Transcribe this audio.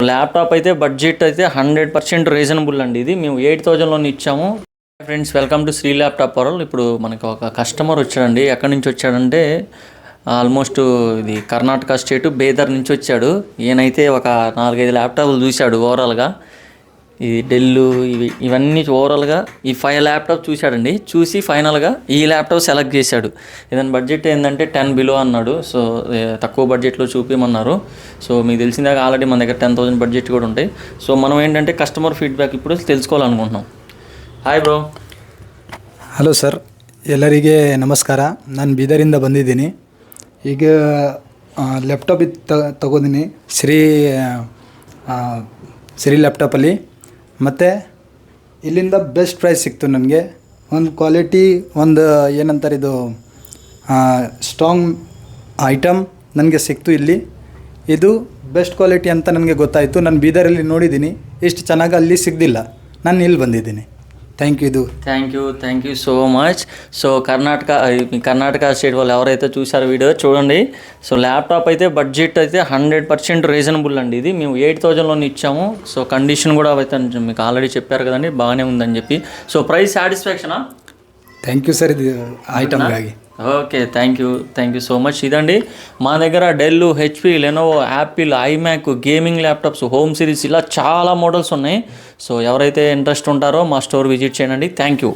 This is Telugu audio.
ల్యాప్టాప్ అయితే బడ్జెట్ అయితే 100% రీజనబుల్ అండి. ఇది మేము 8,000లో ఇచ్చాము. Friends, welcome to Shri laptop world. ఇప్పుడు మనకు ఒక కస్టమర్ వచ్చాడండి. ఎక్కడి నుంచి వచ్చాడంటే ఆల్మోస్ట్ ఇది కర్ణాటక స్టేట్ బేదర్ నుంచి వచ్చాడు. ఈయనైతే ఒక 4-5 ల్యాప్టాప్లు చూశాడు ఓవరాల్గా. ఇది డెల్ ఇవన్నీ ఓవరాల్గా ఈ 5 ల్యాప్టాప్ చూశాడండి. చూసి ఫైనల్గా ఈ ల్యాప్టాప్ సెలెక్ట్ చేశాడు. ఇదని బడ్జెట్ ఏంటంటే 10 బిలో అన్నాడు. సో తక్కువ బడ్జెట్లో చూపించమన్నారు. సో మీకు తెలిసిందాక ఆల్రెడీ మన దగ్గర 10,000 బడ్జెట్ కూడా ఉంటాయి. సో మనం ఏంటంటే కస్టమర్ ఫీడ్బ్యాక్ ఇప్పుడు తెలుసుకోవాలనుకుంటున్నాం. Hi bro. ಹಲೋ ಸರ್, ಎಲ್ಲರಿಗೆ ನಮಸ್ಕಾರ. ನಾನು ಬೀದರಿಂದ ಬಂದಿದ್ದೀನಿ. ಈಗ ಲ್ಯಾಪ್ಟಾಪ್ ತಗೋದೀನಿ ಶ್ರೀ ಲ್ಯಾಪ್ಟಾಪಲ್ಲಿ. ಮತ್ತು ಇಲ್ಲಿಂದ ಬೆಸ್ಟ್ ಪ್ರೈಸ್ ಸಿಕ್ತು ನನಗೆ. ಒಂದು ಕ್ವಾಲಿಟಿ, ಒಂದು ಏನಂತಾರೆ ಇದು ಸ್ಟ್ರಾಂಗ್ ಐಟಮ್ ನನಗೆ ಸಿಕ್ತು ಇಲ್ಲಿ. ಇದು ಬೆಸ್ಟ್ ಕ್ವಾಲಿಟಿ ಅಂತ ನನಗೆ ಗೊತ್ತಾಯಿತು. ನಾನು ಬೀದರಲ್ಲಿ ನೋಡಿದ್ದೀನಿ, ಇಷ್ಟು ಚೆನ್ನಾಗಿ ಅಲ್ಲಿ ಸಿಗಲಿಲ್ಲ. ನಾನು ಇಲ್ಲಿ ಬಂದಿದ್ದೀನಿ. Thank you so much. So Karnataka state వాళ్ళు ఎవరైతే చూసారో వీడియో చూడండి. సో ల్యాప్టాప్ అయితే బడ్జెట్ అయితే 100% రీజనబుల్ అండి. ఇది మేము 8,000లో ఇచ్చాము. సో కండిషన్ కూడా అయితే మీకు ఆల్రెడీ చెప్పారు కదండి, బాగానే ఉందని చెప్పి. సో ప్రైస్ సాటిస్ఫాక్షనా? థ్యాంక్ యూ సార్, ఇది ఐటమ్ ఆగి. Okay, thank you so much. ఇదండి మా దగ్గర Dell, HP, Lenovo, Apple, iMac, gaming laptops, home series ఇలా చాలా మోడల్స్ ఉన్నాయి. సో ఎవరైతే ఇంట్రెస్ట్ ఉంటారో మా స్టోర్ విజిట్ చేయండి. Thank you.